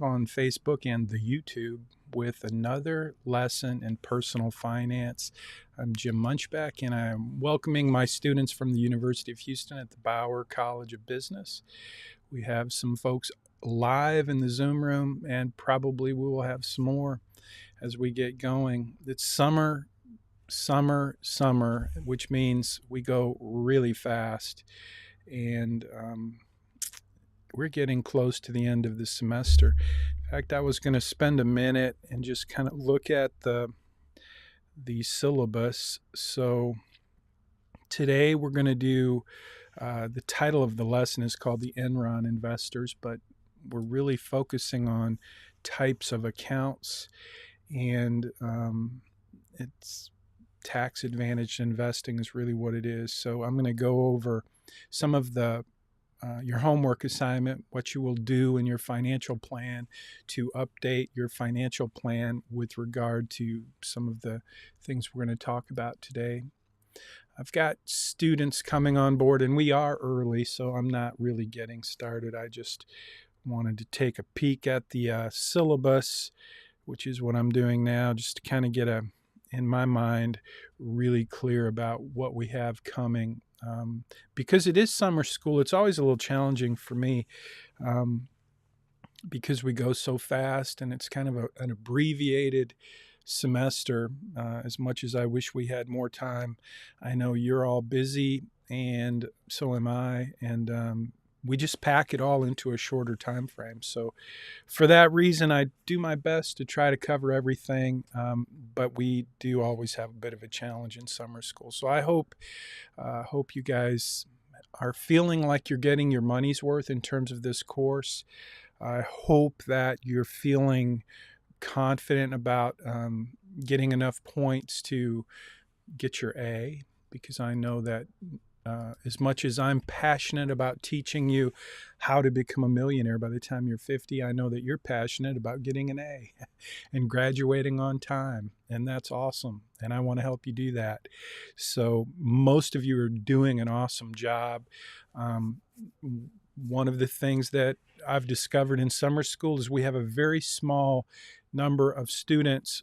on Facebook and the YouTube with another lesson in personal finance. I'm Jim Munchback, and I'm welcoming my students from the University of Houston at the Bauer College of Business. We have some folks live in the Zoom room, and probably we will have some more as we get going. It's summer, which means we go really fast. And we're getting close to the end of the semester. In fact, I was going to spend a minute and just kind of look at the syllabus. So today we're going to do the title of the lesson is called the Enron Investors, but we're really focusing on types of accounts, and it's tax advantaged investing is really what it is. So I'm going to go over some of the your homework assignment, what you will do in your financial plan to update your financial plan with regard to some of the things we're going to talk about today. I've got students coming on board, and we are early, so I'm not really getting started. I just wanted to take a peek at the syllabus, which is what I'm doing now, just to kind of get in my mind, really clear about what we have coming. Because it is summer school, it's always a little challenging for me because we go so fast, and it's kind of an abbreviated semester. As much as I wish we had more time, I know you're all busy, and so am I, and we just pack it all into a shorter time frame. So for that reason, I do my best to try to cover everything, but we do always have a bit of a challenge in summer school. So I hope you guys are feeling like you're getting your money's worth in terms of this course. I hope that you're feeling confident about getting enough points to get your A, because I know that as much as I'm passionate about teaching you how to become a millionaire by the time you're 50, I know that you're passionate about getting an A and graduating on time. And that's awesome. And I want to help you do that. So most of you are doing an awesome job. One of the things that I've discovered in summer school is we have a very small number of students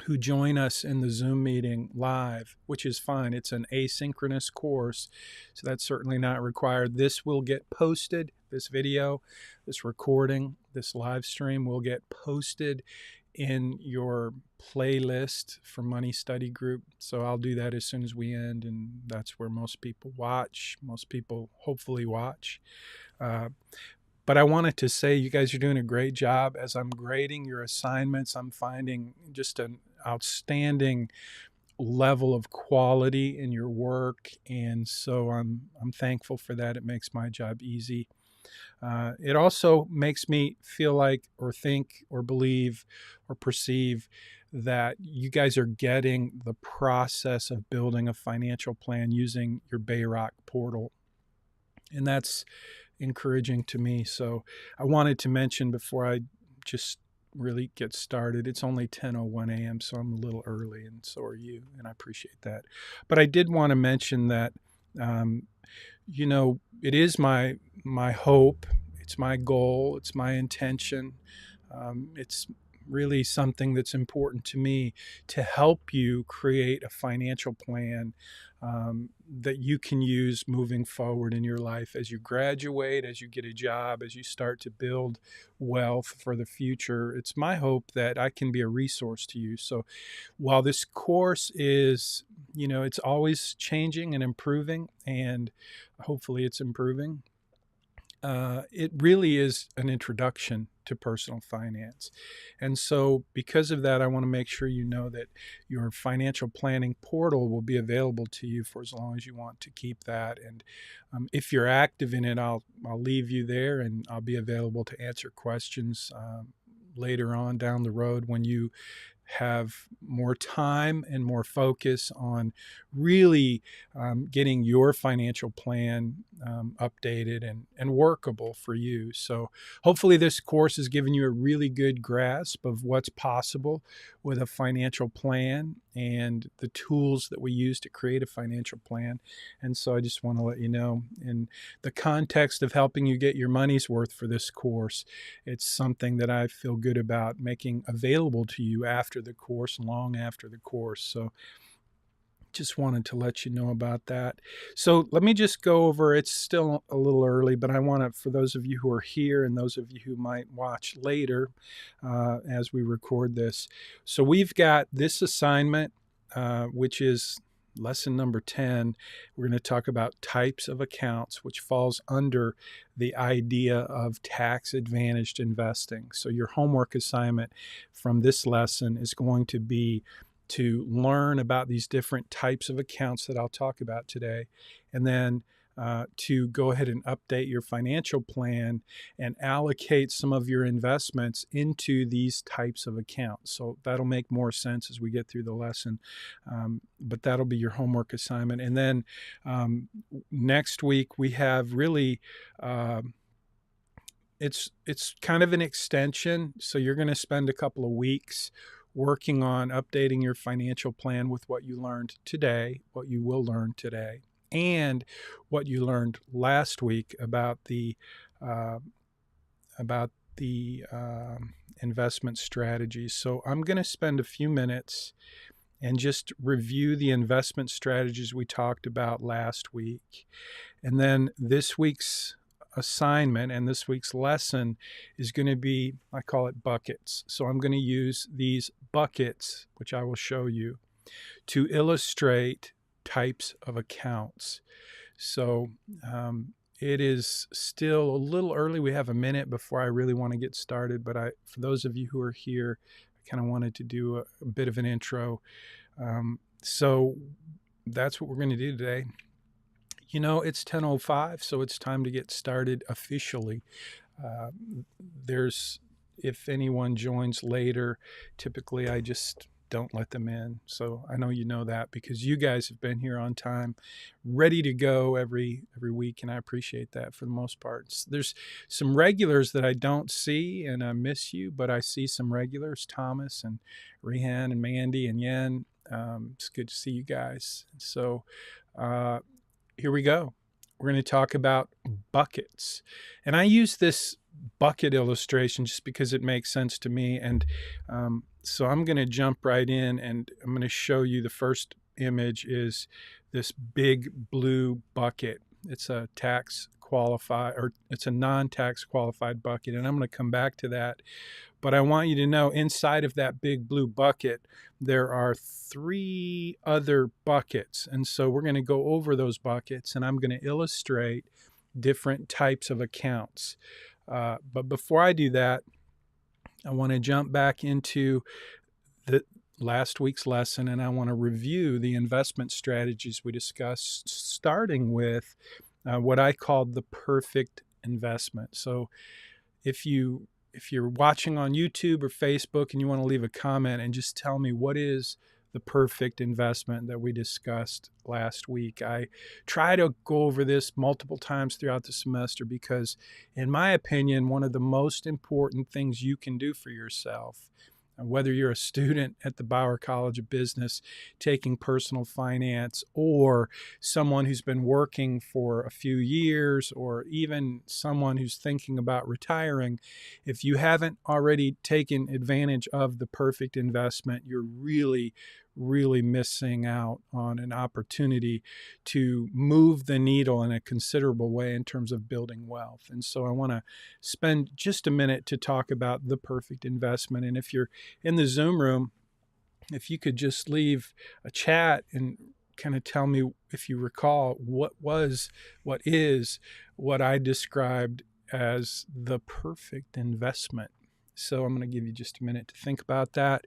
who join us in the Zoom meeting live, which is fine. It's an asynchronous course, so that's certainly not required. This will get posted, this video, this recording, this live stream will get posted in your playlist for Money Study Group. So I'll do that as soon as we end, and that's where most people watch. Most people hopefully watch. But I wanted to say you guys are doing a great job. As I'm grading your assignments, I'm finding just an outstanding level of quality in your work, and so I'm thankful for that. It makes my job easy. It also makes me feel like, or think, or believe, or perceive that you guys are getting the process of building a financial plan using your Bayrock portal, and that's encouraging to me. So I wanted to mention before I just really get started, it's only 10:01 a.m., so I'm a little early, and so are you, and I appreciate that. But I did want to mention that, it is my hope, it's my goal, it's my intention, it's really something that's important to me to help you create a financial plan that you can use moving forward in your life as you graduate, as you get a job, as you start to build wealth for the future. It's my hope that I can be a resource to you. So while this course is, it's always changing and improving, and hopefully it's improving, it really is an introduction to personal finance. And so because of that, I want to make sure you know that your financial planning portal will be available to you for as long as you want to keep that. And if you're active in it, I'll leave you there, and I'll be available to answer questions later on down the road when you have more time and more focus on really getting your financial plan updated and workable for you. So hopefully this course has given you a really good grasp of what's possible with a financial plan and the tools that we use to create a financial plan. And so I just want to let you know, in the context of helping you get your money's worth for this course, it's something that I feel good about making available to you after the course, long after the course. So just wanted to let you know about that. So let me just go over, it's still a little early, but I want to, for those of you who are here and those of you who might watch later as we record this. So we've got this assignment, which is lesson number 10. We're going to talk about types of accounts, which falls under the idea of tax-advantaged investing. So your homework assignment from this lesson is going to be to learn about these different types of accounts that I'll talk about today, and then to go ahead and update your financial plan and allocate some of your investments into these types of accounts. So that'll make more sense as we get through the lesson, but that'll be your homework assignment. And then next week we have really it's kind of an extension. So you're going to spend a couple of weeks working on updating your financial plan with what you learned today, what you will learn today, and what you learned last week about the investment strategies. So I'm going to spend a few minutes and just review the investment strategies we talked about last week. And then this week's assignment and this week's lesson is going to be, I call it buckets. So I'm going to use these buckets, which I will show you, to illustrate types of accounts. So it is still a little early. We have a minute before I really want to get started, but for those of you who are here, I kind of wanted to do a bit of an intro. So that's what we're going to do today. You know, it's 10:05, so it's time to get started officially. If anyone joins later, typically I just don't let them in. So I know you know that because you guys have been here on time, ready to go every week, and I appreciate that for the most part. There's some regulars that I don't see, and I miss you, but I see some regulars, Thomas and Rehan and Mandy and Yen. It's good to see you guys. So here we go. We're going to talk about buckets. And I use this bucket illustration just because it makes sense to me. And so I'm going to jump right in and I'm going to show you the first image is this big blue bucket. It's a it's a non-tax qualified bucket. And I'm going to come back to that. But I want you to know inside of that big blue bucket, there are 3 other buckets. And so we're going to go over those buckets and I'm going to illustrate different types of accounts. But before I do that, I want to jump back into the last week's lesson and I want to review the investment strategies we discussed, starting with what I called the perfect investment. So if you're watching on YouTube or Facebook and you want to leave a comment and just tell me what is the perfect investment that we discussed last week. I try to go over this multiple times throughout the semester because, in my opinion, one of the most important things you can do for yourself, whether you're a student at the Bauer College of Business taking personal finance or someone who's been working for a few years or even someone who's thinking about retiring, if you haven't already taken advantage of the perfect investment, you're really missing out on an opportunity to move the needle in a considerable way in terms of building wealth. And so I want to spend just a minute to talk about the perfect investment. And if you're in the Zoom room, if you could just leave a chat and kind of tell me if you recall what is what I described as the perfect investment. So I'm going to give you just a minute to think about that,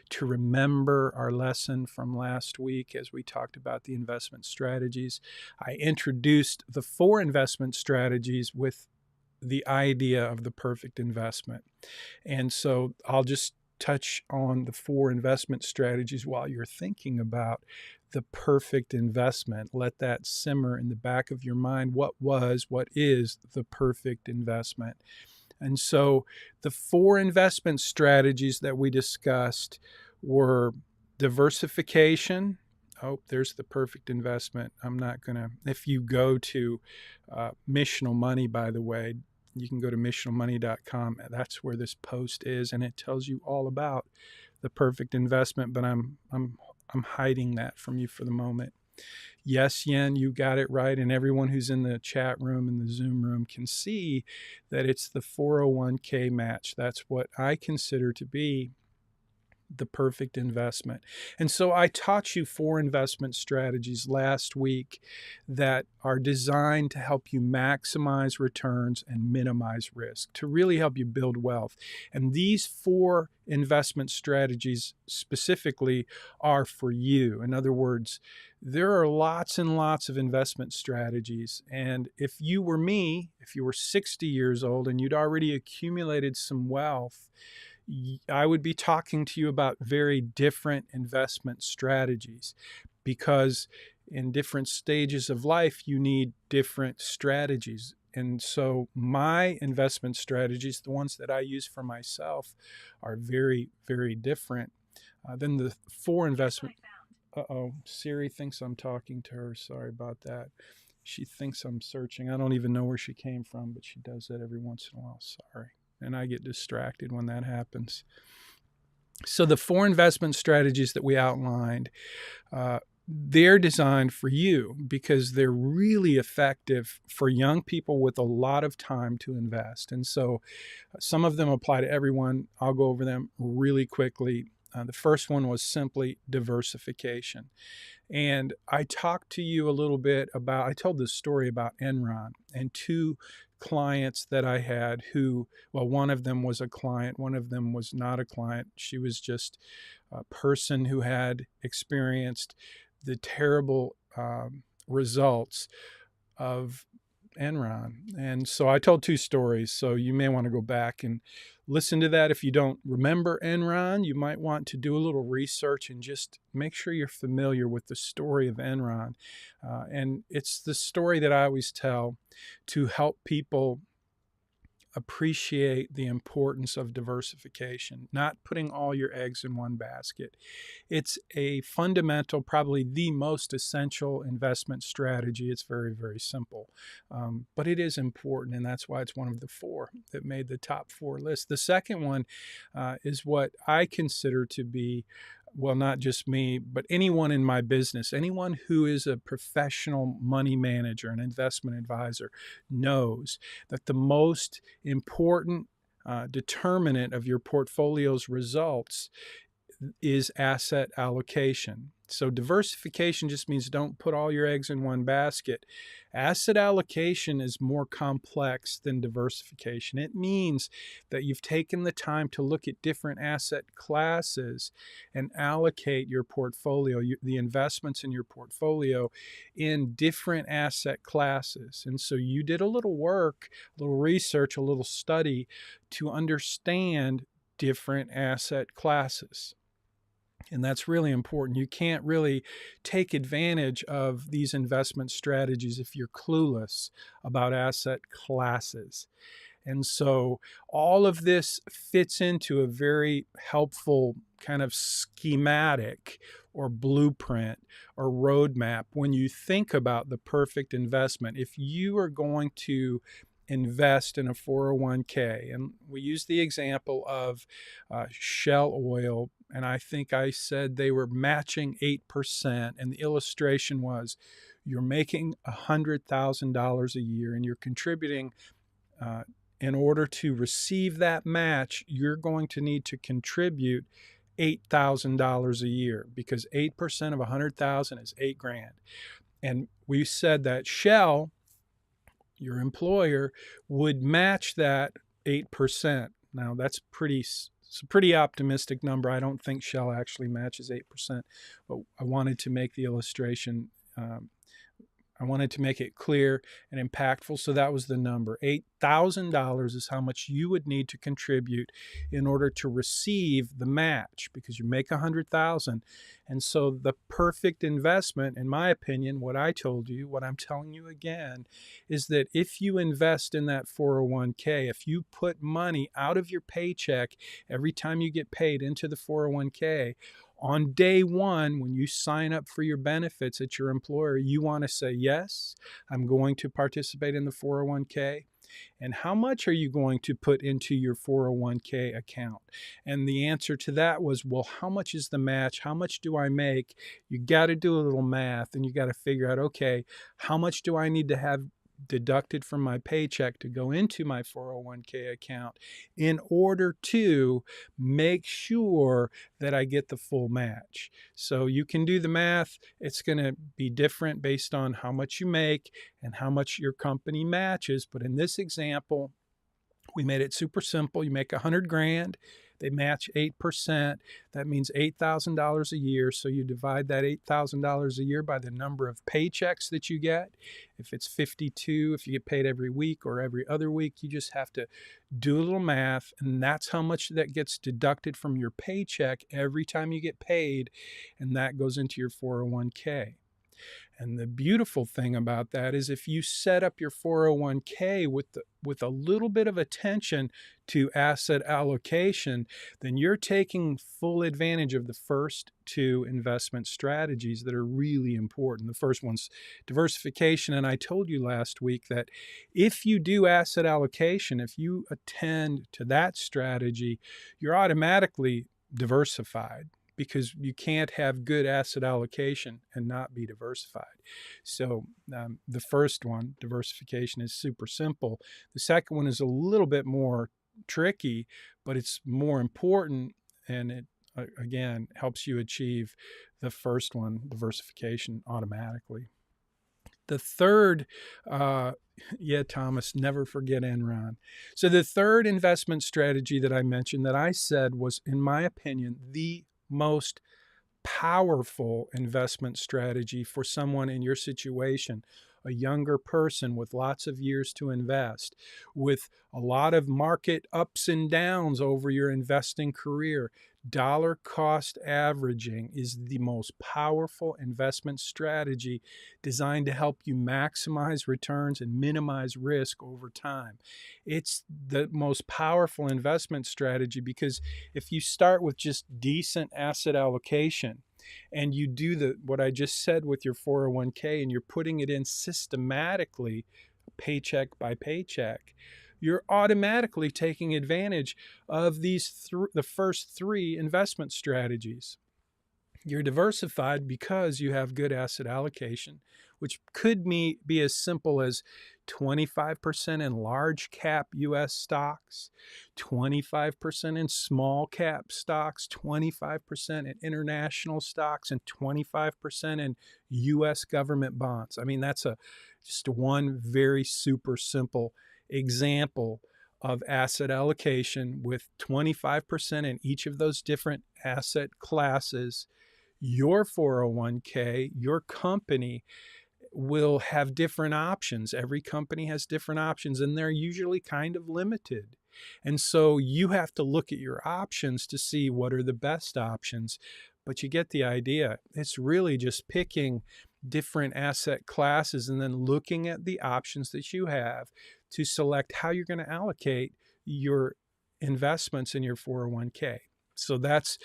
to remember our lesson from last week as we talked about the investment strategies. I introduced the 4 investment strategies with the idea of the perfect investment. And so I'll just touch on the 4 investment strategies while you're thinking about the perfect investment. Let that simmer in the back of your mind. What is the perfect investment? And so the 4 investment strategies that we discussed were diversification. Oh, there's the perfect investment. I'm not going to, if you go to Missional Money, by the way, you can go to missionalmoney.com. That's where this post is, and it tells you all about the perfect investment, but I'm hiding that from you for the moment. Yes, Yen, you got it right. And everyone who's in the chat room and the Zoom room can see that it's the 401k match. That's what I consider to be the perfect investment. And so I taught you 4 investment strategies last week that are designed to help you maximize returns and minimize risk, to really help you build wealth. And these 4 investment strategies specifically are for you. In other words, there are lots and lots of investment strategies. And if you were me, if you were 60 years old and you'd already accumulated some wealth, I would be talking to you about very different investment strategies, because in different stages of life, you need different strategies. And so my investment strategies, the ones that I use for myself, are very, very different than the 4 investment. Uh-oh, Siri thinks I'm talking to her. Sorry about that. She thinks I'm searching. I don't even know where she came from, but she does that every once in a while. Sorry. And I get distracted when that happens. So the 4 investment strategies that we outlined, they're designed for you because they're really effective for young people with a lot of time to invest. And so some of them apply to everyone. I'll go over them really quickly. The first one was simply diversification. And I talked to you a little bit about, I told this story about Enron and 2 clients that I had who, well, one of them was a client, one of them was not a client. She was just a person who had experienced the terrible results of Enron. And so I told 2 stories. So you may want to go back and listen to that. If you don't remember Enron, you might want to do a little research and just make sure you're familiar with the story of Enron. And it's the story that I always tell to help people appreciate the importance of diversification, not putting all your eggs in one basket. It's a fundamental, probably the most essential investment strategy. It's very, very simple, but it is important, and that's why it's one of the 4 that made the top 4 list. The second one is what I consider to be, well, not just me, but anyone in my business, anyone who is a professional money manager, an investment advisor, knows that the most important determinant of your portfolio's results is asset allocation. So diversification just means don't put all your eggs in one basket. Asset allocation is more complex than diversification. It means that you've taken the time to look at different asset classes and allocate your portfolio, the investments in your portfolio, in different asset classes. And so you did a little work, a little research, a little study to understand different asset classes. And that's really important. You can't really take advantage of these investment strategies if you're clueless about asset classes. And so all of this fits into a very helpful kind of schematic or blueprint or roadmap when you think about the perfect investment. If you are going to invest in a 401k, and we use the example of Shell Oil, and I think I said they were matching 8%, and the illustration was you're making $100,000 a year and you're contributing in order to receive that match, you're going to need to contribute $8,000 a year, because 8% of 100,000 is $8,000. And we said that Shell, your employer, would match that 8%. Now that's it's a pretty optimistic number. I don't think Shell actually matches 8%, but I wanted to make the illustration I wanted to make it clear and impactful. So that was the number. $8,000 is how much you would need to contribute in order to receive the match, because you make $100,000. And so the perfect investment, in my opinion, what I told you, what I'm telling you again, is that if you invest in that 401k, if you put money out of your paycheck every time you get paid into the 401k, on day one, when you sign up for your benefits at your employer, you want to say, yes, I'm going to participate in the 401k. And how much are you going to put into your 401k account? And the answer to that was, well, how much is the match? How much do I make? You got to do a little math, and you got to figure out, okay, how much do I need to have deducted from my paycheck to go into my 401k account in order to make sure that I get the full match. So you can do the math. It's going to be different based on how much you make and how much your company matches. But in this example, we made it super simple. You make 100 grand. They match 8%. That means $8,000 a year. So you divide that $8,000 a year by the number of paychecks that you get. If it's 52, if you get paid every week or every other week, you just have to do a little math. And that's how much that gets deducted from your paycheck every time you get paid. And that goes into your 401k. And the beautiful thing about that is if you set up your 401k with a little bit of attention to asset allocation, then you're taking full advantage of the first two investment strategies that are really important. The first one's diversification. And I told you last week that if you do asset allocation, if you attend to that strategy, you're automatically diversified, because you can't have good asset allocation and not be diversified. So the first one, diversification, is super simple. The second one is a little bit more tricky, but it's more important, and it, again, helps you achieve the first one, diversification, automatically. The third, Thomas, never forget Enron. So the third investment strategy that I mentioned that I said was, in my opinion, the most powerful investment strategy for someone in your situation, a younger person with lots of years to invest, with a lot of market ups and downs over your investing career. Dollar cost averaging is the most powerful investment strategy designed to help you maximize returns and minimize risk over time. It's the most powerful investment strategy because if you start with just decent asset allocation, and you do what I just said with your 401k, and you're putting it in systematically, paycheck by paycheck, you're automatically taking advantage of the first three investment strategies. You're diversified because you have good asset allocation, which could be as simple as 25% in large cap U.S. stocks, 25% in small cap stocks, 25% in international stocks, and 25% in U.S. government bonds. I mean, that's just one very super simple example of asset allocation with 25% in each of those different asset classes. Your 401k, your company, will have different options. Every company has different options, and they're usually kind of limited. And so you have to look at your options to see what are the best options. But you get the idea. It's really just picking different asset classes and then looking at the options that you have to select how you're going to allocate your investments in your 401k. So that's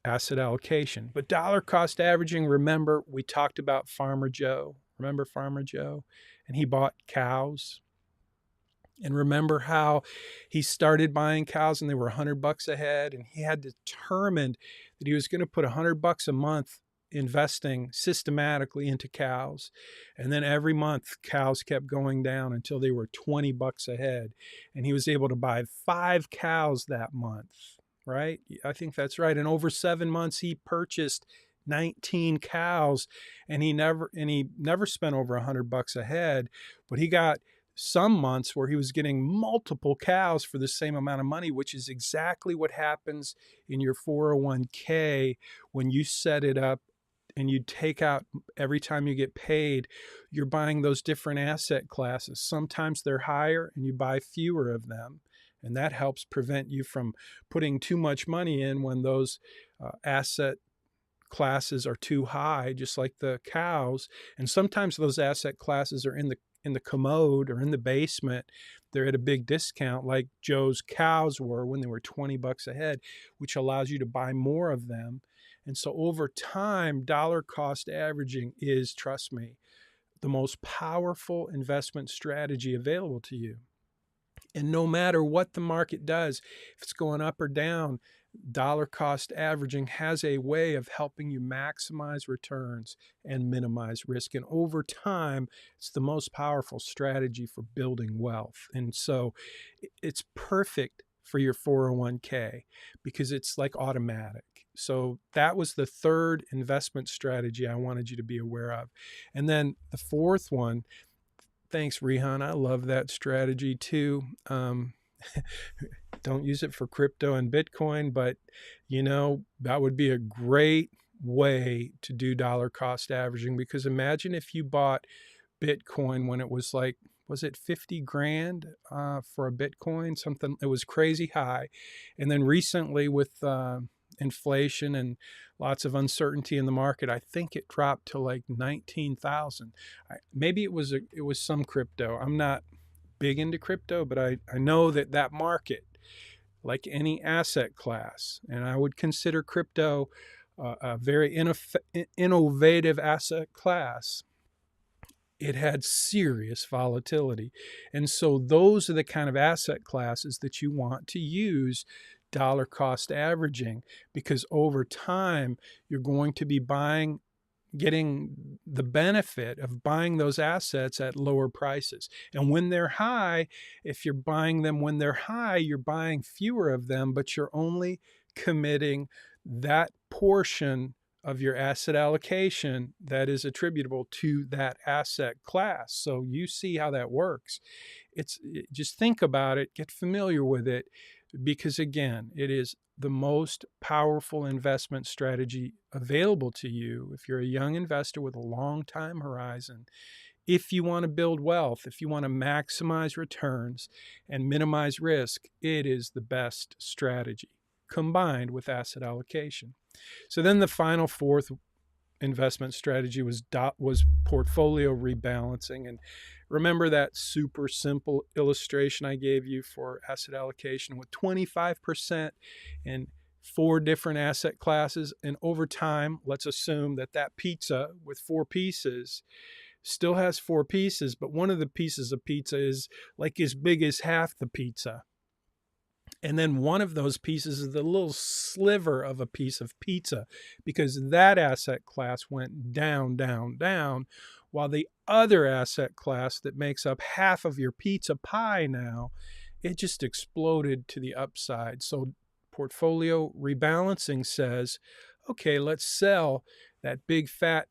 asset allocation. But dollar cost averaging, remember, we talked about Farmer Joe. Remember Farmer Joe? And he bought cows. And remember how he started buying cows and they were $100 a head, and he had determined that he was going to put $100 a month investing systematically into cows. And then every month cows kept going down until they were $20 a head. And he was able to buy 5 cows that month, right? I think that's right. And over 7 months, he purchased 19 cows, and he never spent over $100 a head, but he got some months where he was getting multiple cows for the same amount of money, which is exactly what happens in your 401k when you set it up you take out every time you get paid, you're buying those different asset classes. Sometimes they're higher and you buy fewer of them. And that helps prevent you from putting too much money in when those asset classes are too high, just like the cows. And sometimes those asset classes are in the commode or in the basement. They're at a big discount, like Joe's cows were when they were $20 a head, which allows you to buy more of them. And so over time, dollar cost averaging is, trust me, the most powerful investment strategy available to you. And no matter what the market does, if it's going up or down, dollar cost averaging has a way of helping you maximize returns and minimize risk. And over time, it's the most powerful strategy for building wealth. And so it's perfect for your 401k because it's like automatic. So that was the third investment strategy I wanted you to be aware of. And then the fourth one, thanks, Rehan. I love that strategy too. Don't use it for crypto and Bitcoin, but that would be a great way to do dollar cost averaging, because imagine if you bought Bitcoin when it was like, was it 50 grand for a Bitcoin? Something, it was crazy high. And then recently with inflation and lots of uncertainty in the market, I think it dropped to like 19,000. Maybe it was some crypto. I'm not big into crypto, but I know that market, like any asset class, and I would consider crypto a very innovative asset class, it had serious volatility. And so those are the kind of asset classes that you want to use dollar cost averaging, because over time you're going to be getting the benefit of buying those assets at lower prices. And when they're high, if you're buying them when they're high, you're buying fewer of them, but you're only committing that portion of your asset allocation that is attributable to that asset class. So you see how that works. Just think about it, get familiar with it, because again, it is the most powerful investment strategy available to you if you're a young investor with a long time horizon. If you want to build wealth, if you want to maximize returns and minimize risk, it is the best strategy combined with asset allocation. So then the final fourth investment strategy was portfolio rebalancing. And remember that super simple illustration I gave you for asset allocation with 25% in 4 different asset classes. And over time, let's assume that pizza with 4 pieces still has 4 pieces, but one of the pieces of pizza is like as big as half the pizza. And then one of those pieces is the little sliver of a piece of pizza, because that asset class went down, down, down, while the other asset class that makes up half of your pizza pie now, it just exploded to the upside. So portfolio rebalancing says, okay, let's sell that big fat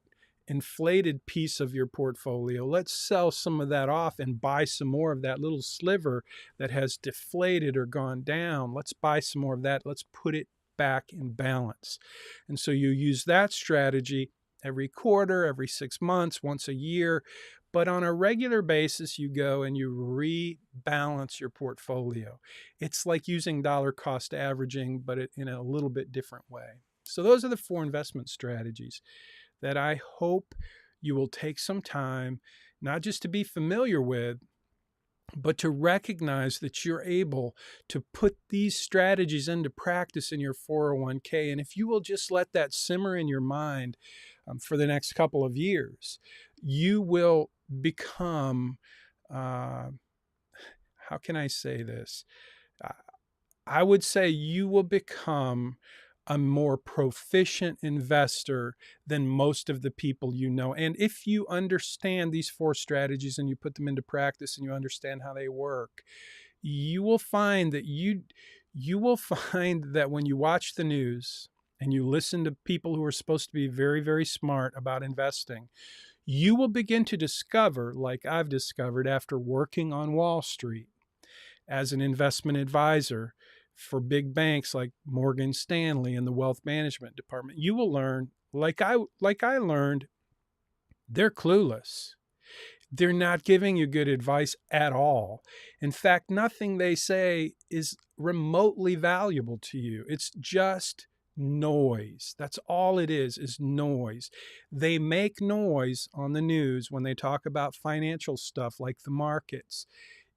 inflated piece of your portfolio. Let's sell some of that off and buy some more of that little sliver that has deflated or gone down. Let's buy some more of that. Let's put it back in balance. And so you use that strategy every quarter, every 6 months, once a year. But on a regular basis, you go and you rebalance your portfolio. It's like using dollar cost averaging, but in a little bit different way. So those are the 4 investment strategies that I hope you will take some time, not just to be familiar with, but to recognize that you're able to put these strategies into practice in your 401k. And if you will just let that simmer in your mind for the next couple of years, you will become, how can I say this? I would say you will become a more proficient investor than most of the people you know. And if you understand these 4 strategies and you put them into practice and you understand how they work, you will find that when you watch the news and you listen to people who are supposed to be very, very smart about investing, you will begin to discover, like I've discovered after working on Wall Street as an investment advisor for big banks like Morgan Stanley and the wealth management department, you will learn, like I learned, they're clueless. They're not giving you good advice at all. In fact, nothing they say is remotely valuable to you. It's just noise. That's all it is noise. They make noise on the news when they talk about financial stuff like the markets,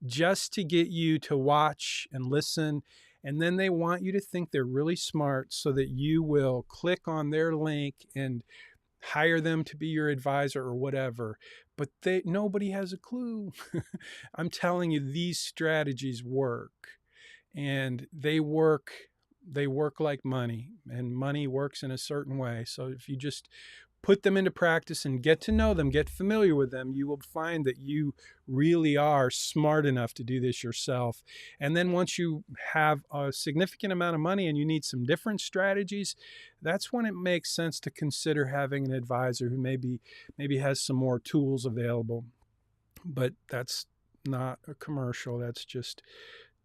just to get you to watch and listen. And then they want you to think they're really smart so that you will click on their link and hire them to be your advisor or whatever. But nobody has a clue. I'm telling you, these strategies work, and they work like money, and money works in a certain way. So if you just put them into practice and get to know them, get familiar with them, you will find that you really are smart enough to do this yourself. And then once you have a significant amount of money and you need some different strategies, that's when it makes sense to consider having an advisor who maybe has some more tools available. But that's not a commercial. That's just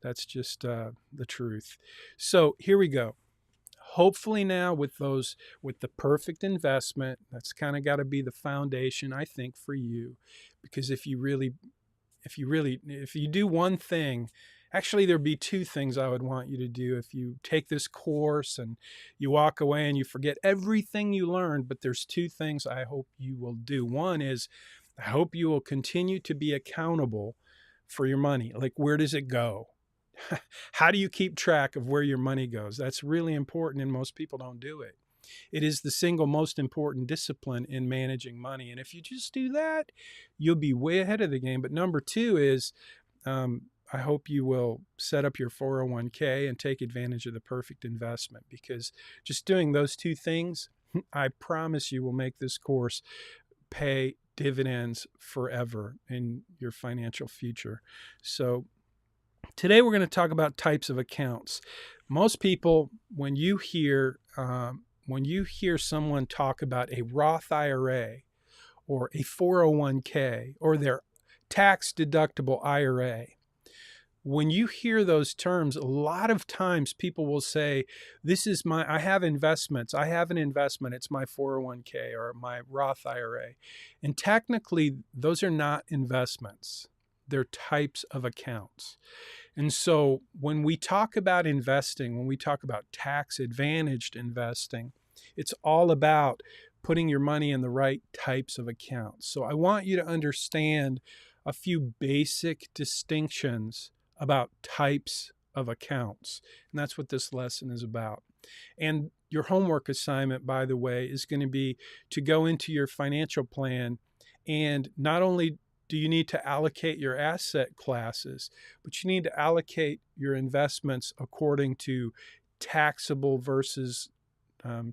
the truth. So here we go. Hopefully now with the perfect investment, that's kind of got to be the foundation, I think, for you. Because if you do one thing, actually there'd be two things I would want you to do. If you take this course and you walk away and you forget everything you learned, but there's two things I hope you will do. One is, I hope you will continue to be accountable for your money. Like, where does it go? How do you keep track of where your money goes? That's really important, and most people don't do it. It is the single most important discipline in managing money. And if you just do that, you'll be way ahead of the game. But number two is, I hope you will set up your 401k and take advantage of the perfect investment, because just doing those two things, I promise you, will make this course pay dividends forever in your financial future. So today we're going to talk about types of accounts. Most people, when you hear someone talk about a Roth IRA or a 401k or their tax deductible IRA, when you hear those terms, a lot of times people will say, I have investments. I have an investment. It's my 401k or my Roth IRA. And technically, those are not investments. They're types of accounts. And so when we talk about investing, when we talk about tax-advantaged investing, it's all about putting your money in the right types of accounts. So I want you to understand a few basic distinctions about types of accounts. And that's what this lesson is about. And your homework assignment, by the way, is going to be to go into your financial plan, and not only do you need to allocate your asset classes, but you need to allocate your investments according to taxable versus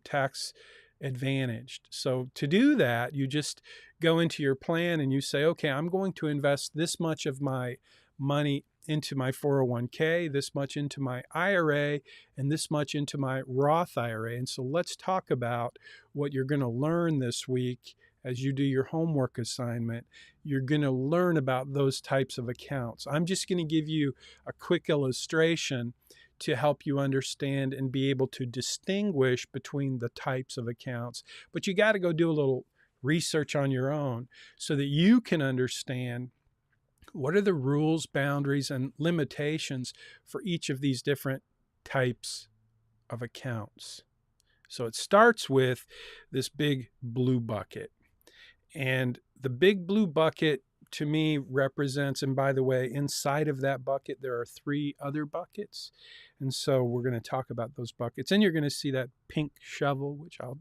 tax advantaged. So to do that, you just go into your plan and you say, okay, I'm going to invest this much of my money into my 401k, this much into my IRA, and this much into my Roth IRA. And so let's talk about what you're going to learn this week as you do your homework assignment. You're going to learn about those types of accounts. I'm just going to give you a quick illustration to help you understand and be able to distinguish between the types of accounts. But you got to go do a little research on your own so that you can understand what are the rules, boundaries, and limitations for each of these different types of accounts. So it starts with this big blue bucket. And the big blue bucket, to me, represents, and by the way, inside of that bucket, there are 3 other buckets. And so we're going to talk about those buckets. And you're going to see that pink shovel, which I'll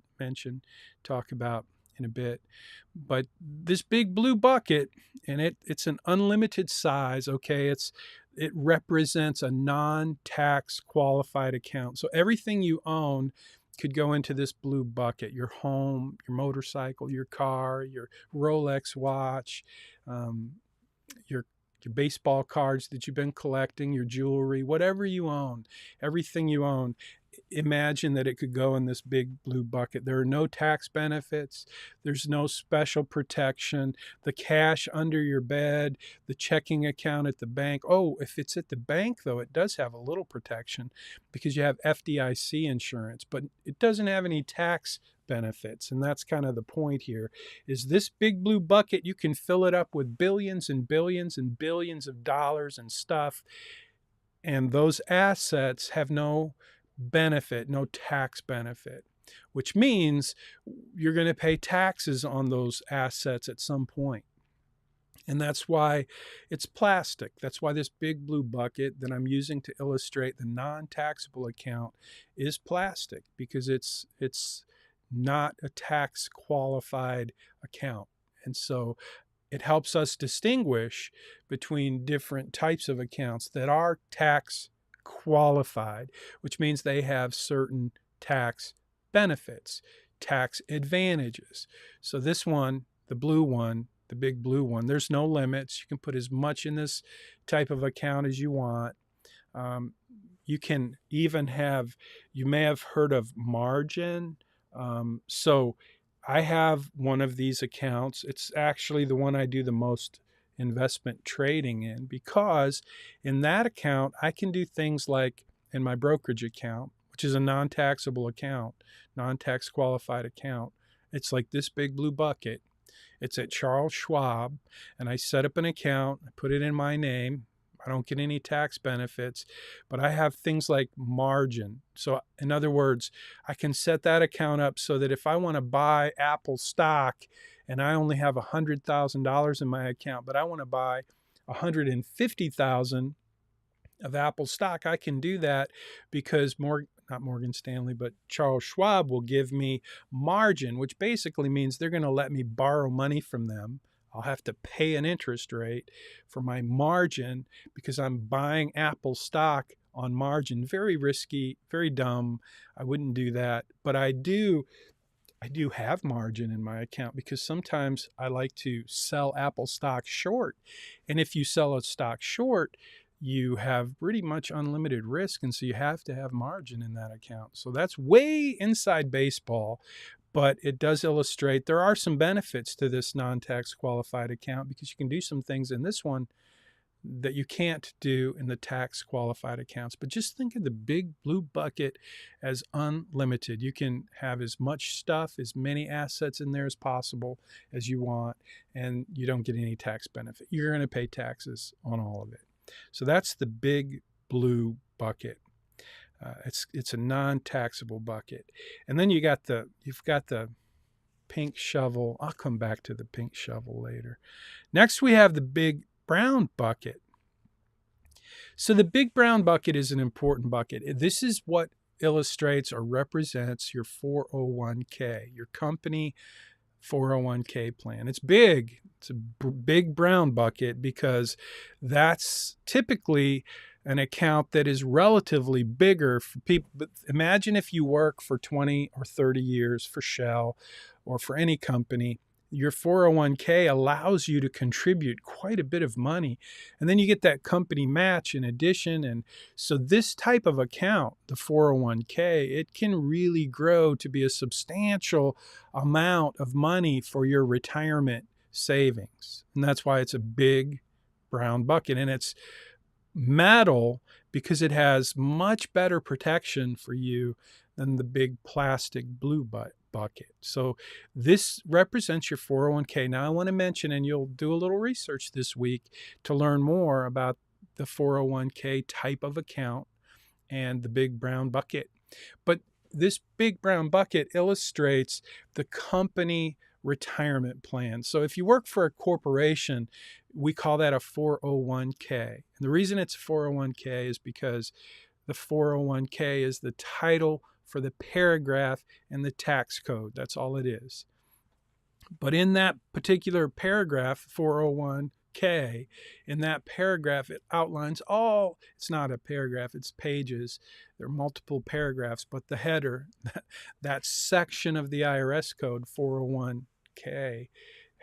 talk about in a bit. But this big blue bucket, and it's an unlimited size, okay? It represents a non-tax qualified account. So everything you own could go into this blue bucket: your home, your motorcycle, your car, your Rolex watch, your baseball cards that you've been collecting, your jewelry, whatever you own, everything you own. Imagine that it could go in this big blue bucket. There are no tax benefits. There's no special protection. The cash under your bed, the checking account at the bank. Oh, if it's at the bank, though, it does have a little protection because you have FDIC insurance, but it doesn't have any tax benefits. And that's kind of the point here, is this big blue bucket, you can fill it up with billions and billions and billions of dollars and stuff. And those assets have no benefit, no tax benefit, which means you're going to pay taxes on those assets at some point. And that's why it's plastic. That's why this big blue bucket that I'm using to illustrate the non-taxable account is plastic, because it's not a tax qualified account. And so it helps us distinguish between different types of accounts that are tax qualified, which means they have certain tax benefits, tax advantages. So this one, the blue one, the big blue one, there's no limits. You can put as much in this type of account as you want. You can even have, you may have heard of margin. So I have one of these accounts. It's actually the one I do the most investment trading in, because in that account, I can do things like in my brokerage account, which is a non-taxable account, non-tax qualified account. It's like this big blue bucket. It's at Charles Schwab, and I set up an account, I put it in my name. I don't get any tax benefits, but I have things like margin. So in other words, I can set that account up so that if I want to buy Apple stock and I only have $100,000 in my account, but I want to buy $150,000 of Apple stock, I can do that, because not Morgan Stanley, but Charles Schwab will give me margin, which basically means they're going to let me borrow money from them. I'll have to pay an interest rate for my margin because I'm buying Apple stock on margin. Very risky, very dumb. I wouldn't do that, but I do have margin in my account, because sometimes I like to sell Apple stock short. And if you sell a stock short, you have pretty much unlimited risk, and so you have to have margin in that account. So that's way inside baseball, but it does illustrate there are some benefits to this non-tax qualified account, because you can do some things in this one that you can't do in the tax qualified accounts. But just think of the big blue bucket as unlimited. You can have as much stuff, as many assets in there as possible as you want, and you don't get any tax benefit. You're going to pay taxes on all of it. So that's the big blue bucket. It's a non-taxable bucket. And then you've got the pink shovel. I'll come back to the pink shovel later. Next, we have the big brown bucket. So the big brown bucket is an important bucket. This is what illustrates or represents your 401k, your company 401k plan. It's big. It's a big brown bucket, because that's typically an account that is relatively bigger for people. But imagine if you work for 20 or 30 years for Shell or for any company. Your 401k allows you to contribute quite a bit of money, and then you get that company match in addition. And so this type of account, the 401k, it can really grow to be a substantial amount of money for your retirement savings. And that's why it's a big brown bucket. And it's metal because it has much better protection for you than the big plastic blue bucket. So this represents your 401k. Now I want to mention, and you'll do a little research this week to learn more about the 401k type of account and the big brown bucket. But this big brown bucket illustrates the company retirement plan. So if you work for a corporation, we call that a 401k. And the reason it's a 401k is because the 401k is the title for the paragraph in the tax code. That's all it is. But in that particular paragraph, 401k, in that paragraph, it outlines all, it's not a paragraph, it's pages. There are multiple paragraphs, but the header, that section of the IRS code, 401k,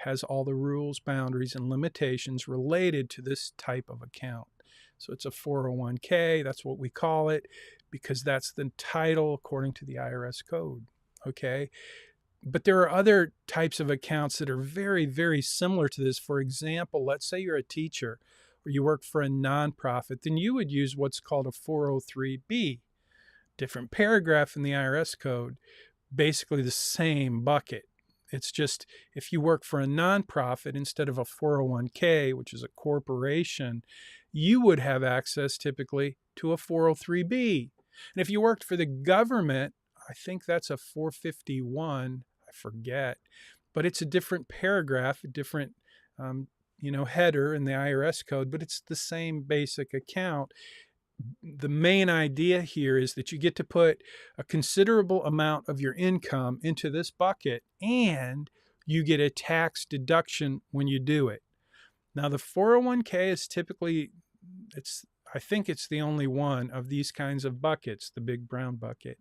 has all the rules, boundaries, and limitations related to this type of account. So it's a 401k, that's what we call it, because that's the title according to the IRS code, okay? But there are other types of accounts that are very, very similar to this. For example, let's say you're a teacher or you work for a nonprofit, then you would use what's called a 403b, different paragraph in the IRS code, basically the same bucket. It's just if you work for a nonprofit instead of a 401k, which is a corporation, you would have access typically to a 403b. And if you worked for the government, I think that's a 451, I forget, but it's a different paragraph, a different header in the IRS code, but it's the same basic account. The main idea here is that you get to put a considerable amount of your income into this bucket, and you get a tax deduction when you do it. Now, the 401k is typically, I think it's the only one of these kinds of buckets, the big brown bucket,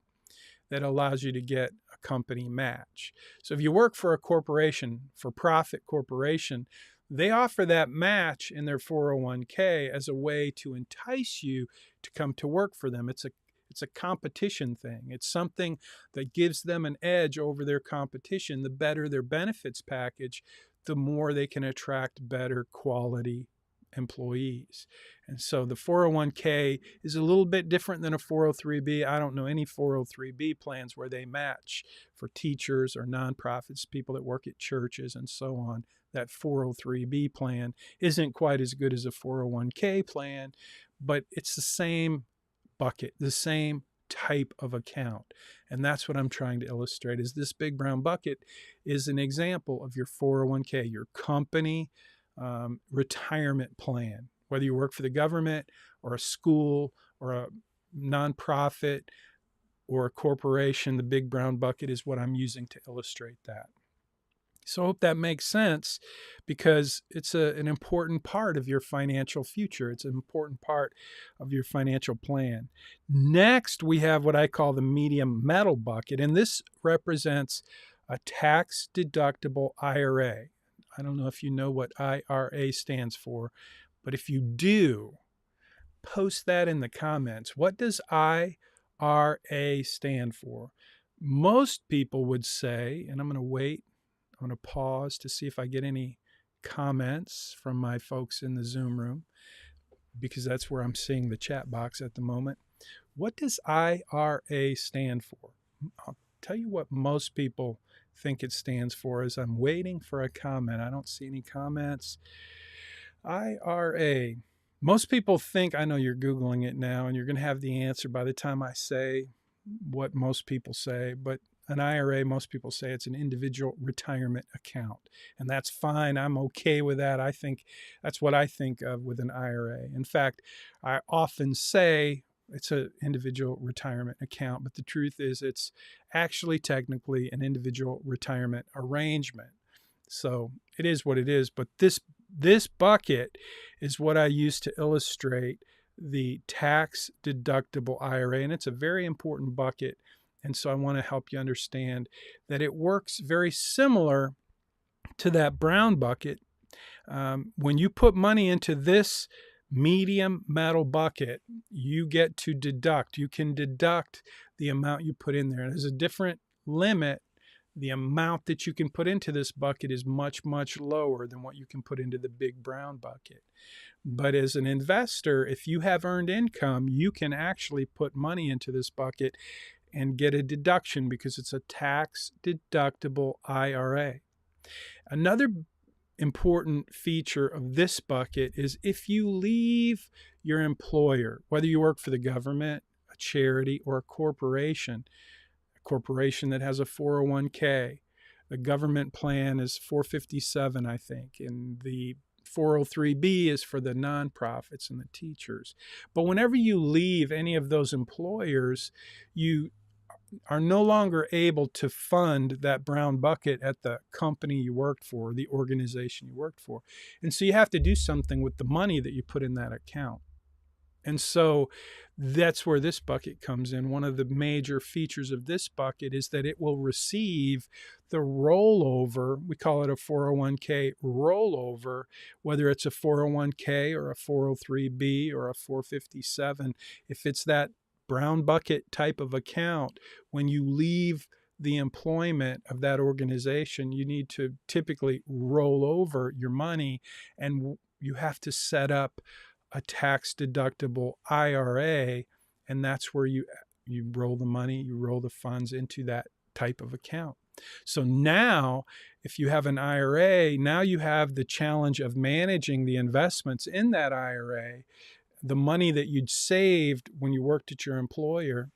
that allows you to get a company match. So if you work for a corporation, for-profit corporation, they offer that match in their 401k as a way to entice you to come to work for them. It's a competition thing. It's something that gives them an edge over their competition. The better their benefits package, the more they can attract better quality employees. And so the 401k is a little bit different than a 403b. I don't know any 403b plans where they match for teachers or nonprofits, people that work at churches and so on. That 403b plan isn't quite as good as a 401k plan, but it's the same bucket, the same type of account. And that's what I'm trying to illustrate is this big brown bucket is an example of your 401k, your company retirement plan, whether you work for the government or a school or a nonprofit or a corporation. The big brown bucket is what I'm using to illustrate that. So I hope that makes sense because it's an important part of your financial future. It's an important part of your financial plan. Next, we have what I call the medium metal bucket, and this represents a tax deductible IRA. I don't know if you know what IRA stands for, but if you do, post that in the comments. What does IRA stand for? Most people would say, and I'm going to wait, I'm going to pause to see if I get any comments from my folks in the Zoom room, because that's where I'm seeing the chat box at the moment. What does IRA stand for? I'll tell you what most people think it stands for as I'm waiting for a comment. I don't see any comments. IRA. Most people think, I know you're Googling it now, and you're going to have the answer by the time I say what most people say, but an IRA, most people say it's an individual retirement account, and that's fine. I'm okay with that. I think that's what I think of with an IRA. In fact, I often say it's an individual retirement account, but the truth is it's actually technically an individual retirement arrangement. So it is what it is, but this bucket is what I use to illustrate the tax deductible IRA, and it's a very important bucket. And so I want to help you understand that it works very similar to that brown bucket. When you put money into this medium metal bucket, you get to deduct. You can deduct the amount you put in there. There's a different limit. The amount that you can put into this bucket is much, much lower than what you can put into the big brown bucket. But as an investor, if you have earned income, you can actually put money into this bucket and get a deduction because it's a tax deductible IRA. Another important feature of this bucket is if you leave your employer, whether you work for the government, a charity, or a corporation that has a 401k, the government plan is 457, I think, and the 403b is for the nonprofits and the teachers. But whenever you leave any of those employers, you are no longer able to fund that brown bucket at the company you worked for, the organization you worked for. And so you have to do something with the money that you put in that account. And so that's where this bucket comes in. One of the major features of this bucket is that it will receive the rollover. We call it a 401k rollover, whether it's a 401k or a 403b or a 457. If it's that brown bucket type of account, when you leave the employment of that organization, you need to typically roll over your money, and you have to set up a tax deductible IRA, and that's where you roll the money, you roll the funds into that type of account. So now, if you have an IRA, now you have the challenge of managing the investments in that IRA, the money that you'd saved when you worked at your employer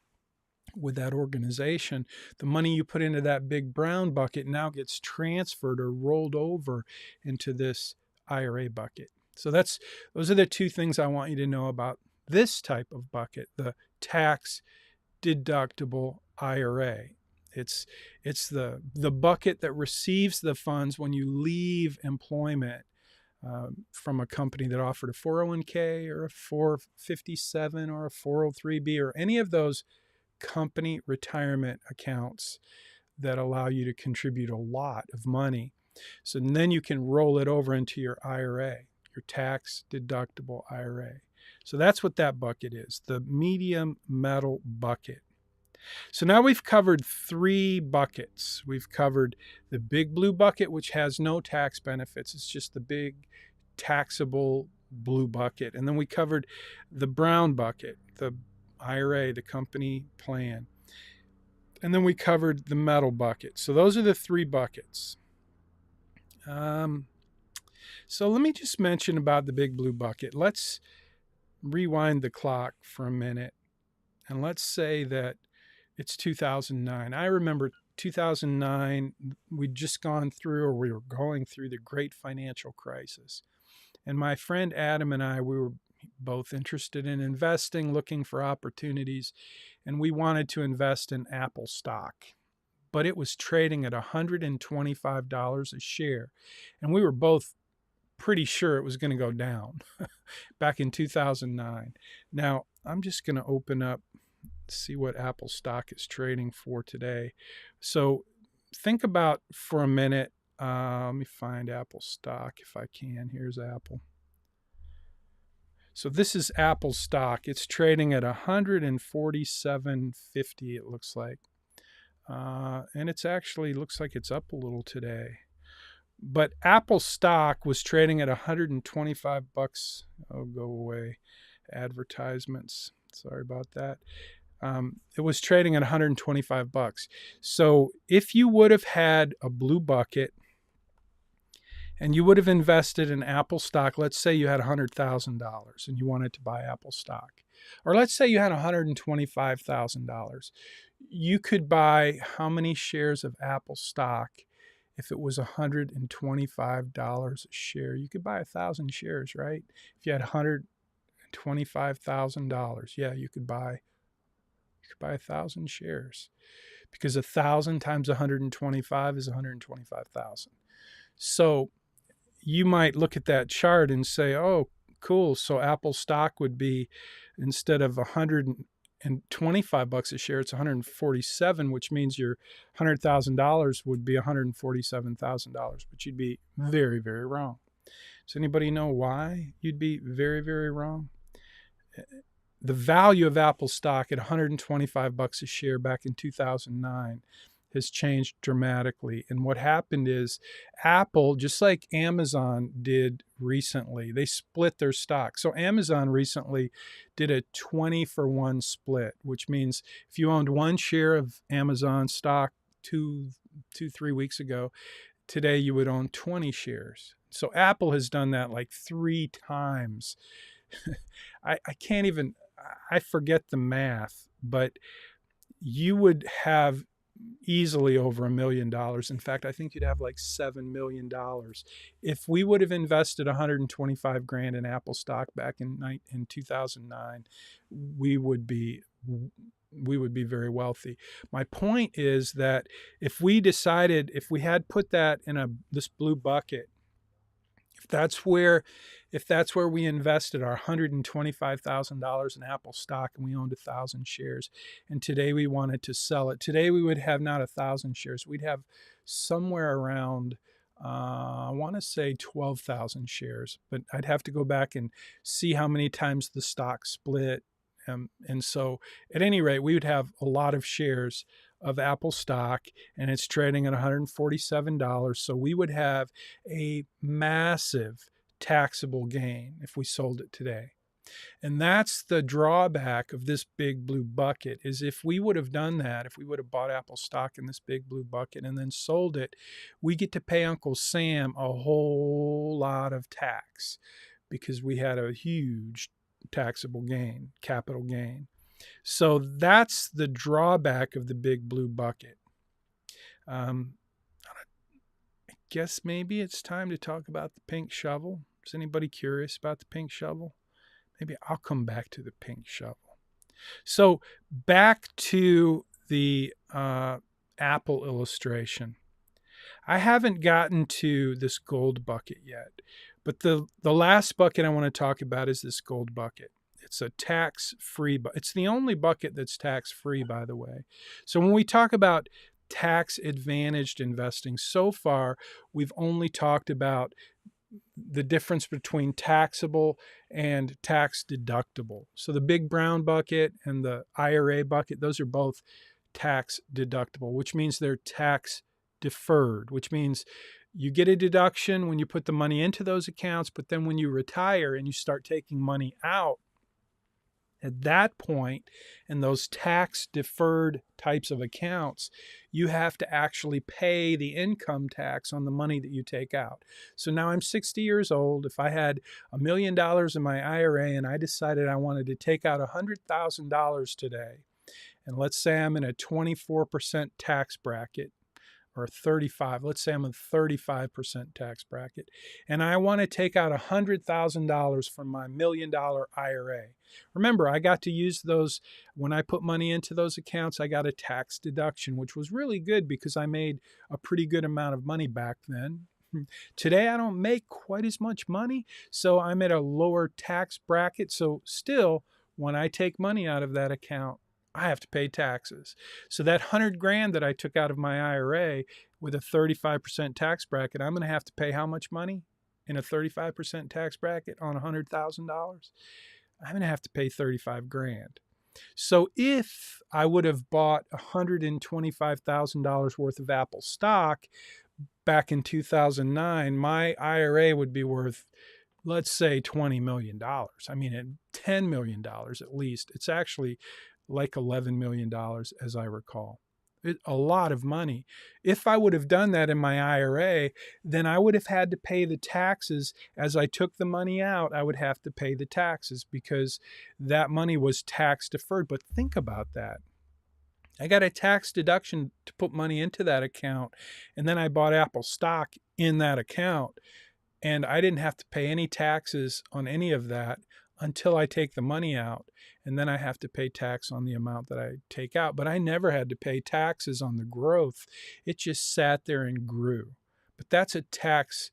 with that organization, the money you put into that big brown bucket now gets transferred or rolled over into this IRA bucket. So those are the two things I want you to know about this type of bucket, the tax deductible IRA. It's the bucket that receives the funds when you leave employment from a company that offered a 401k or a 457 or a 403b or any of those company retirement accounts that allow you to contribute a lot of money. So then you can roll it over into your IRA, your tax deductible IRA. So that's what that bucket is, the medium metal bucket. So now we've covered 3 buckets. We've covered the big blue bucket, which has no tax benefits. It's just the big taxable blue bucket. And then we covered the brown bucket, the IRA, the company plan. And then we covered the metal bucket. So those are the 3 buckets. So let me just mention about the big blue bucket. Let's rewind the clock for a minute. And let's say that it's 2009. I remember 2009, we'd just gone through, or we were going through, the great financial crisis. And my friend Adam and I, we were both interested in investing, looking for opportunities, and we wanted to invest in Apple stock. But it was trading at $125 a share. And we were both pretty sure it was going to go down back in 2009. Now, I'm just going to open up, see what Apple stock is trading for today. So think about for a minute. Let me find Apple stock if I can. Here's Apple. So this is Apple stock. It's trading at $147.50, it looks like. And it's actually looks like it's up a little today. But Apple stock was trading at $125. Oh, go away. Advertisements. Sorry about that. It was trading at $125. So if you would have had a blue bucket and you would have invested in Apple stock, let's say you had $100,000 and you wanted to buy Apple stock, or let's say you had $125,000, you could buy how many shares of Apple stock? If it was $125 a share, you could buy 1,000 shares, right? If you had $125,000, yeah, you could buy 1,000 shares, because 1,000 times 125 is 125,000. So you might look at that chart and say, oh, cool. So Apple stock would be, instead of $125 a share, it's 147, which means your $100,000 would be $147,000, but you'd be very, very wrong. Does anybody know why you'd be very, very wrong? The value of Apple stock at $125 a share back in 2009 has changed dramatically. And what happened is Apple, just like Amazon did recently, they split their stock. So Amazon recently did a 20-for-1 split, which means if you owned 1 share of Amazon stock 3 weeks ago, today you would own 20 shares. So Apple has done that like 3 times. I can't even, I forget the math, but you would have easily over $1 million. In fact, I think you'd have like $7 million if we would have invested 125 grand in Apple stock back in 2009. We would be very wealthy. My point is that if we had put that in this blue bucket, if that's where we invested our $125,000 in Apple stock and we owned 1,000 shares, and today we wanted to sell it, today we would have not 1,000 shares. We'd have somewhere around, I want to say 12,000 shares, but I'd have to go back and see how many times the stock split. And so at any rate, we would have a lot of shares of Apple stock, and it's trading at $147. So we would have a massive taxable gain if we sold it today. And that's the drawback of this big blue bucket, is if we would have done that, if we would have bought Apple stock in this big blue bucket and then sold it, we get to pay Uncle Sam a whole lot of tax because we had a huge taxable gain, capital gain. So that's the drawback of the big blue bucket. I guess maybe it's time to talk about the pink shovel. Is anybody curious about the pink shovel? Maybe I'll come back to the pink shovel. So back to the Apple illustration. I haven't gotten to this gold bucket yet, but the last bucket I want to talk about is this gold bucket. It's a tax-free bucket. It's the only bucket that's tax-free, by the way. So when we talk about tax-advantaged investing, so far we've only talked about the difference between taxable and tax deductible. So the big brown bucket and the IRA bucket, those are both tax deductible, which means they're tax deferred, which means you get a deduction when you put the money into those accounts, but then when you retire and you start taking money out, at that point, in those tax deferred types of accounts, you have to actually pay the income tax on the money that you take out. So now I'm 60 years old. If I had $1 million in my IRA and I decided I wanted to take out $100,000 today, and let's say I'm in a 24% tax bracket, or 35, let's say I'm in a 35% tax bracket, and I want to take out $100,000 from my $1 million IRA. Remember, I got to use those, when I put money into those accounts, I got a tax deduction, which was really good because I made a pretty good amount of money back then. Today, I don't make quite as much money, so I'm at a lower tax bracket. So still, when I take money out of that account, I have to pay taxes. So that 100 grand that I took out of my IRA with a 35% tax bracket, I'm going to have to pay how much money in a 35% tax bracket on $100,000? I'm going to have to pay 35 grand. So if I would have bought $125,000 worth of Apple stock back in 2009, my IRA would be worth, let's say, $20 million. I mean, $10 million at least. It's actually like $11 million, as I recall. A lot of money. If I would have done that in my IRA, then I would have had to pay the taxes. As I took the money out, I would have to pay the taxes because that money was tax deferred. But think about that. I got a tax deduction to put money into that account, and then I bought Apple stock in that account, and I didn't have to pay any taxes on any of that until I take the money out, and then I have to pay tax on the amount that I take out. But I never had to pay taxes on the growth. It just sat there and grew. But that's a tax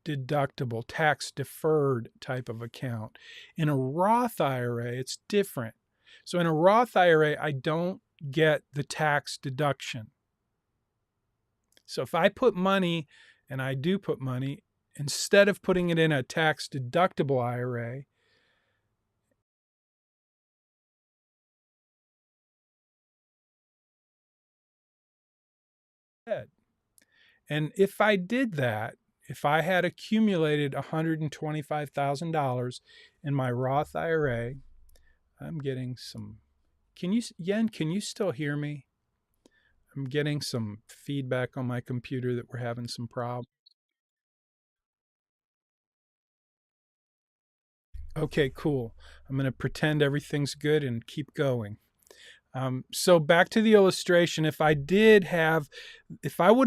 deductible, tax deferred type of account. In a Roth IRA, it's different. So in a Roth IRA, I don't get the tax deduction. So if I put money, and I do put money, instead of putting it in a tax deductible IRA, and if I did that, if I had accumulated $125,000 in my Roth IRA, I'm getting some, Yen, can you still hear me? I'm getting some feedback on my computer that we're having some problems. Okay, cool. I'm going to pretend everything's good and keep going. So back to the illustration, if I would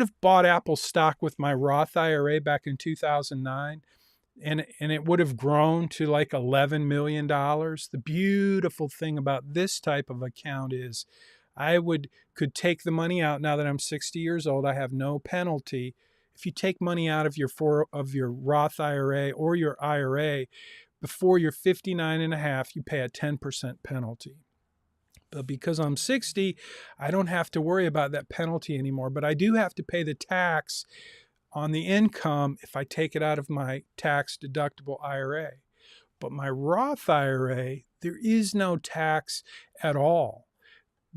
have bought Apple stock with my Roth IRA back in 2009, and it would have grown to like $11 million. The beautiful thing about this type of account is could take the money out now that I'm 60 years old. I have no penalty. If you take money out of your Roth IRA or your IRA before you're 59 and a half, you pay a 10% penalty. But because I'm 60, I don't have to worry about that penalty anymore. But I do have to pay the tax on the income if I take it out of my tax deductible IRA. But my Roth IRA, there is no tax at all.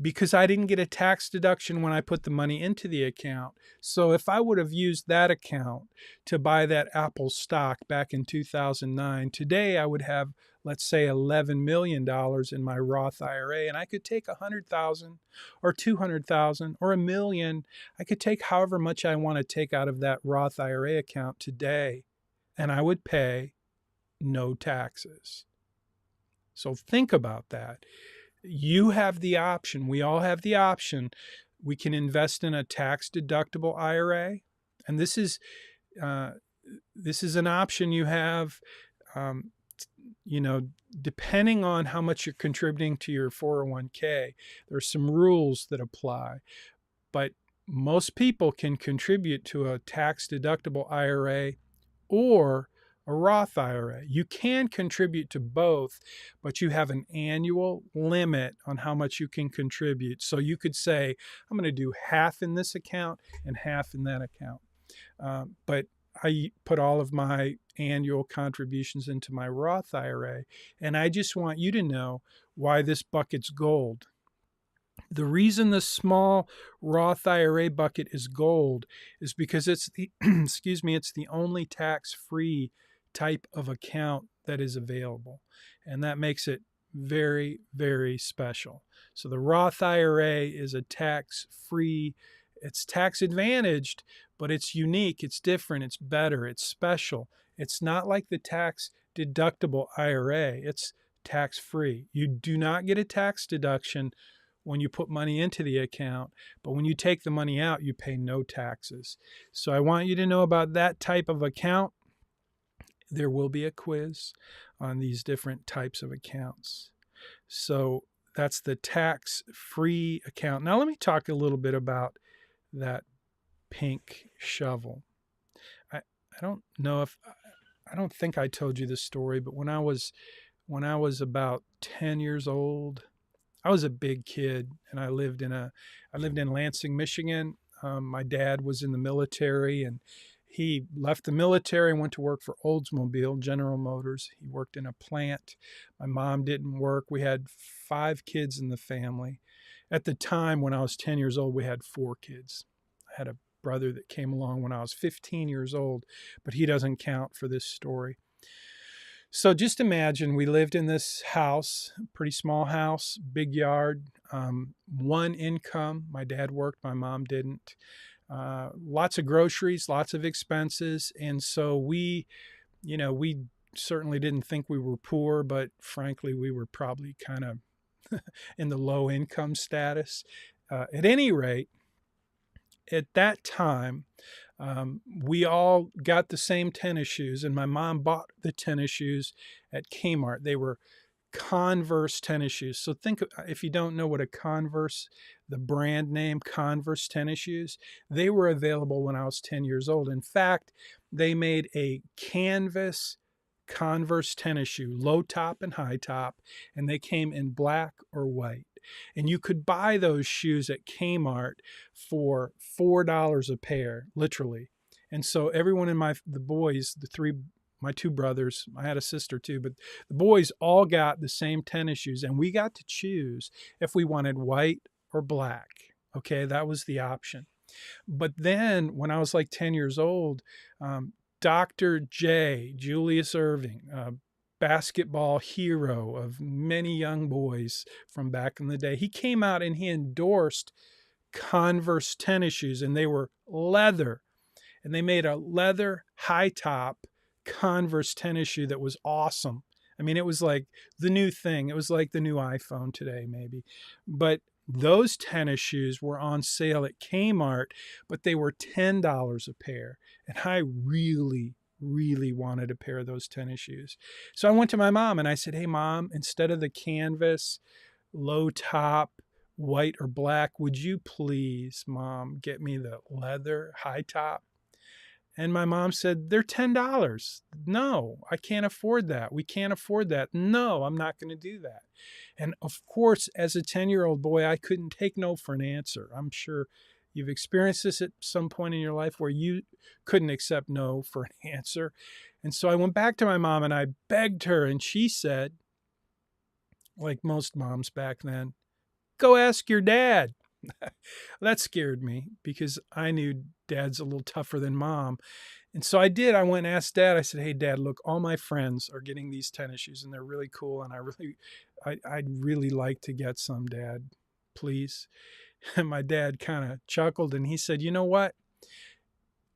because I didn't get a tax deduction when I put the money into the account. So if I would have used that account to buy that Apple stock back in 2009, today I would have, let's say, $11 million in my Roth IRA, and I could take 100,000 or 200,000 or a million. I could take however much I want to take out of that Roth IRA account today, and I would pay no taxes. So think about that. You have the option. We all have the option. We can invest in a tax deductible IRA, and this is an option you have. You know, depending on how much you're contributing to your 401k, there's some rules that apply. But most people can contribute to a tax deductible IRA or a Roth IRA. You can contribute to both, but you have an annual limit on how much you can contribute. So you could say, I'm going to do half in this account and half in that account. But I put all of my annual contributions into my Roth IRA, and I just want you to know why this bucket's gold. The reason the small Roth IRA bucket is gold is because it's the it's the only tax-free type of account that is available, and that makes it very, very special. So the Roth IRA is a tax-free, it's tax advantaged, but it's unique, it's different, it's better, it's special. It's not like the tax deductible IRA. It's tax-free. You do not get a tax deduction when you put money into the account, but when you take the money out, you pay no taxes. So I want you to know about that type of account. There will be a quiz on these different types of accounts. So that's the tax-free account. Now let me talk a little bit about that pink shovel. I don't know if I don't think I told you this story, but when I was about 10 years old, I was a big kid, and I lived in Lansing, Michigan. My dad was in the military, and he left the military and went to work for Oldsmobile, General Motors. He worked in a plant. My mom didn't work. We had 5 kids in the family. At the time, when I was 10 years old, we had 4 kids. I had a brother that came along when I was 15 years old, but he doesn't count for this story. So just imagine we lived in this house, pretty small house, big yard, one income. My dad worked, my mom didn't. Lots of groceries, lots of expenses. And so we certainly didn't think we were poor, but frankly, we were probably kind of in the low income status. At any rate, at that time, we all got the same tennis shoes, and my mom bought the tennis shoes at Kmart. They were Converse tennis shoes. So think, if you don't know what a Converse, the brand name Converse tennis shoes, they were available when I was 10 years old. In fact, they made a canvas Converse tennis shoe, low top and high top, and they came in black or white. And you could buy those shoes at Kmart for $4 a pair, literally. And so everyone in my 2 brothers, I had a sister too, but the boys all got the same tennis shoes, and we got to choose if we wanted white or black. Okay, that was the option. But then when I was like 10 years old, Dr. J, Julius Erving, basketball hero of many young boys from back in the day, he came out and he endorsed Converse tennis shoes, and they were leather, and they made a leather high top Converse tennis shoe that was awesome. I mean, it was like the new thing. It was like the new iPhone today, maybe. But those tennis shoes were on sale at Kmart, but they were $10 a pair. And I really, really wanted a pair of those tennis shoes. So I went to my mom and I said, hey, Mom, instead of the canvas, low top, white or black, would you please, Mom, get me the leather high top? And my mom said, they're $10. No, I can't afford that. We can't afford that. No, I'm not going to do that. And of course, as a 10-year-old boy, I couldn't take no for an answer. I'm sure you've experienced this at some point in your life where you couldn't accept no for an answer. And so I went back to my mom and I begged her, and she said, like most moms back then, Go ask your dad. That scared me because I knew dad's a little tougher than mom. And so I did. I went and asked dad. I said, hey, dad, look, all my friends are getting these tennis shoes and they're really cool. And I'd really like to get some, dad, please. And my dad kind of chuckled and he said, you know what?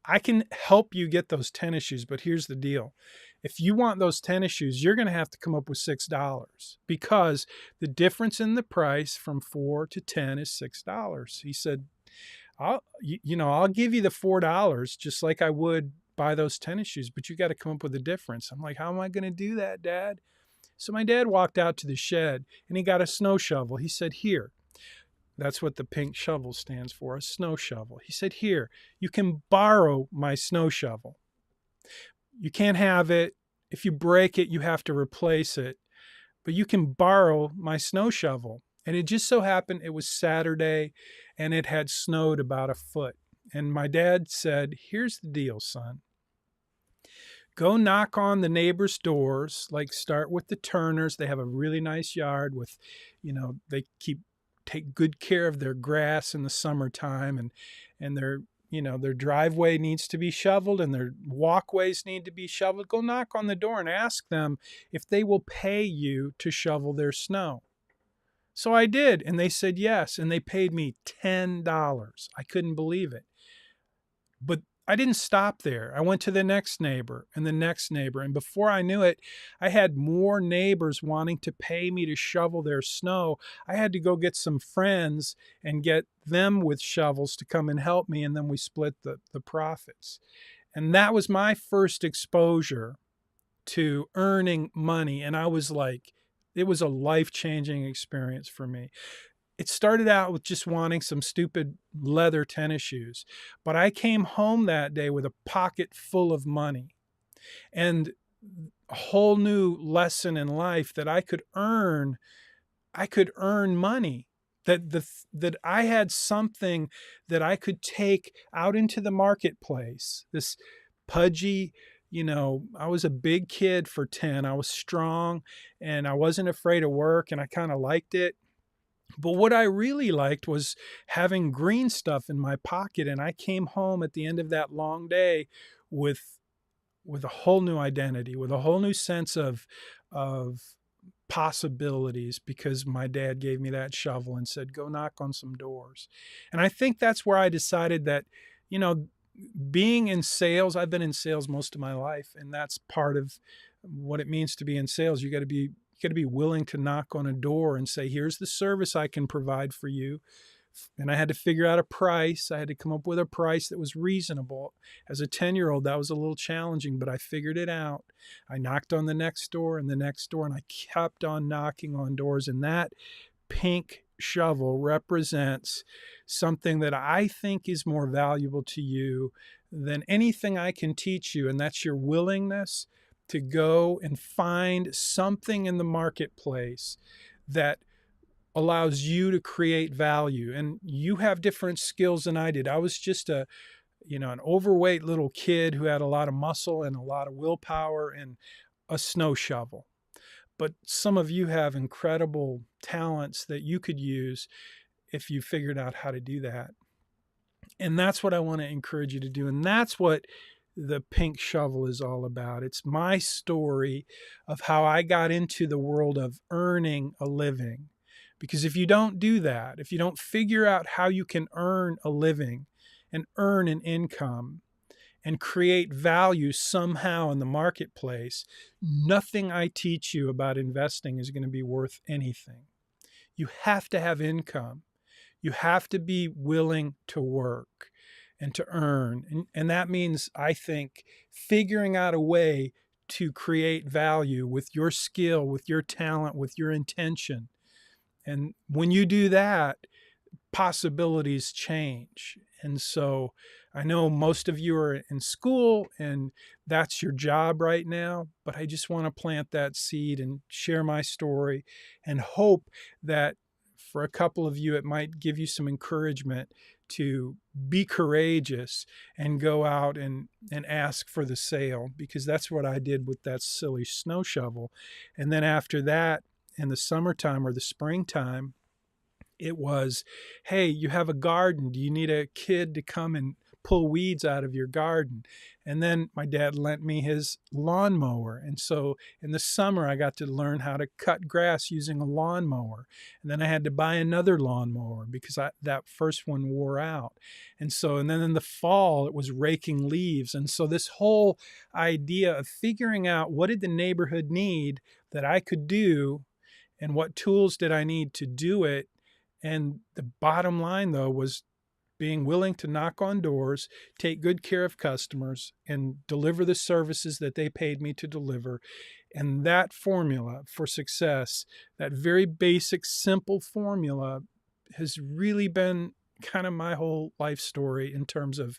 I can help you get those tennis shoes, but here's the deal. If you want those tennis shoes, you're going to have to come up with $6 because the difference in the price from 4 to 10 is $6. He said, I'll give you the $4 just like I would buy those tennis shoes, but you got to come up with a difference. I'm like, how am I going to do that, Dad? So my dad walked out to the shed and he got a snow shovel. He said, here. That's what the pink shovel stands for, a snow shovel. He said, here, you can borrow my snow shovel. You can't have it. If you break it, you have to replace it. But you can borrow my snow shovel. And it just so happened it was Saturday and it had snowed about a foot. And my dad said, here's the deal, son. Go knock on the neighbors' doors, like start with the Turners. They have a really nice yard with, they take good care of their grass in the summertime, and their driveway needs to be shoveled and their walkways need to be shoveled. Go knock on the door and ask them if they will pay you to shovel their snow. So I did, and they said yes, and they paid me $10. I couldn't believe it. But I didn't stop there. I went to the next neighbor and the next neighbor. And before I knew it, I had more neighbors wanting to pay me to shovel their snow. I had to go get some friends and get them with shovels to come and help me. And then we split the profits. And that was my first exposure to earning money. And I was like, it was a life-changing experience for me. It started out with just wanting some stupid leather tennis shoes, but I came home that day with a pocket full of money and a whole new lesson in life that I could earn money, that I had something that I could take out into the marketplace. This pudgy, I was a big kid for 10. I was strong and I wasn't afraid of work and I kind of liked it. But what I really liked was having green stuff in my pocket. And I came home at the end of that long day with a whole new identity, with a whole new sense of possibilities, because my dad gave me that shovel and said, go knock on some doors. And I think that's where I decided that, being in sales, I've been in sales most of my life, and that's part of what it means to be in sales. You got to be willing to knock on a door and say, here's the service I can provide for you. And I had to figure out a price. I had to come up with a price that was reasonable. As a 10-year-old, that was a little challenging, but I figured it out. I knocked on the next door and the next door, and I kept on knocking on doors. And that pink shovel represents something that I think is more valuable to you than anything I can teach you. And that's your willingness to go and find something in the marketplace that allows you to create value. And you have different skills than I did. I was just an overweight little kid who had a lot of muscle and a lot of willpower and a snow shovel. But some of you have incredible talents that you could use if you figured out how to do that. And that's what I want to encourage you to do. And that's what the pink shovel is all about. It's my story of how I got into the world of earning a living. Because if you don't do that, if you don't figure out how you can earn a living and earn an income and create value somehow in the marketplace, nothing I teach you about investing is going to be worth anything. You have to have income. You have to be willing to work and to earn. And that means, I think, figuring out a way to create value with your skill, with your talent, with your intention. And when you do that, possibilities change. And so I know most of you are in school and that's your job right now, but I just want to plant that seed and share my story and hope that for a couple of you, it might give you some encouragement to be courageous and go out and ask for the sale, because that's what I did with that silly snow shovel. And then after that, in the summertime or the springtime, It was, hey, you have a garden. Do you need a kid to come and pull weeds out of your garden? And then my dad lent me his lawnmower. And so in the summer, I got to learn how to cut grass using a lawnmower. And then I had to buy another lawnmower because that first one wore out. And then in the fall, it was raking leaves. And so this whole idea of figuring out what did the neighborhood need that I could do and what tools did I need to do it. And the bottom line, though, was being willing to knock on doors, take good care of customers, and deliver the services that they paid me to deliver. And that formula for success, that very basic, simple formula, has really been kind of my whole life story in terms of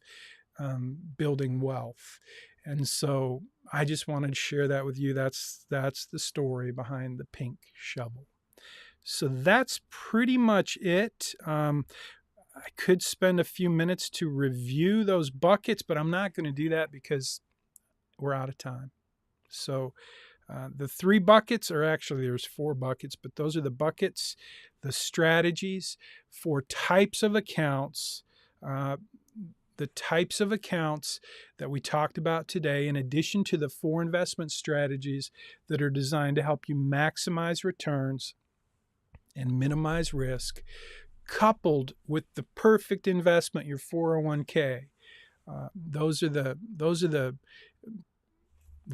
building wealth. And so I just wanted to share that with you. That's the story behind the pink shovel. So that's pretty much it. I could spend a few minutes to review those buckets, but I'm not going to do that because we're out of time. So the 3 buckets, or actually there's 4 buckets, but those are the buckets, the strategies for types of accounts, the types of accounts that we talked about today, in addition to the 4 investment strategies that are designed to help you maximize returns and minimize risk, coupled with the perfect investment, your 401k. Those are the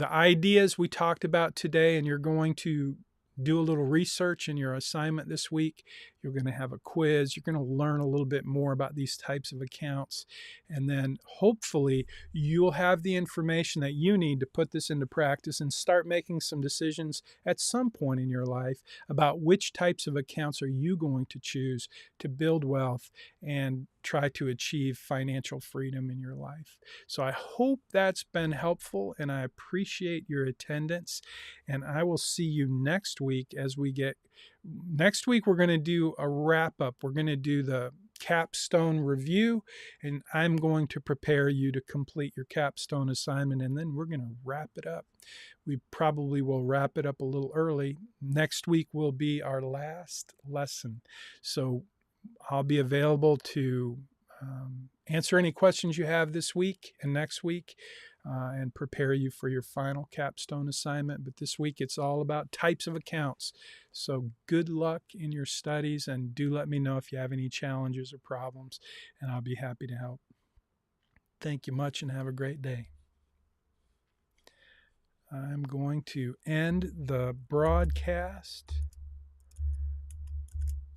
ideas we talked about today, and you're going to do a little research in your assignment this week. You're going to have a quiz. You're going to learn a little bit more about these types of accounts. And then hopefully you'll have the information that you need to put this into practice and start making some decisions at some point in your life about which types of accounts are you going to choose to build wealth and try to achieve financial freedom in your life. So I hope that's been helpful, and I appreciate your attendance. And I will see you next week next week we're going to do a wrap up. We're going to do the capstone review, and I'm going to prepare you to complete your capstone assignment, and then we're going to wrap it up. We probably will wrap it up a little early. Next week will be our last lesson. So I'll be available to answer any questions you have this week and next week, and prepare you for your final capstone assignment. But this week it's all about types of accounts. So good luck in your studies, and do let me know if you have any challenges or problems, and I'll be happy to help. Thank you much, and have a great day. I'm going to end the broadcast.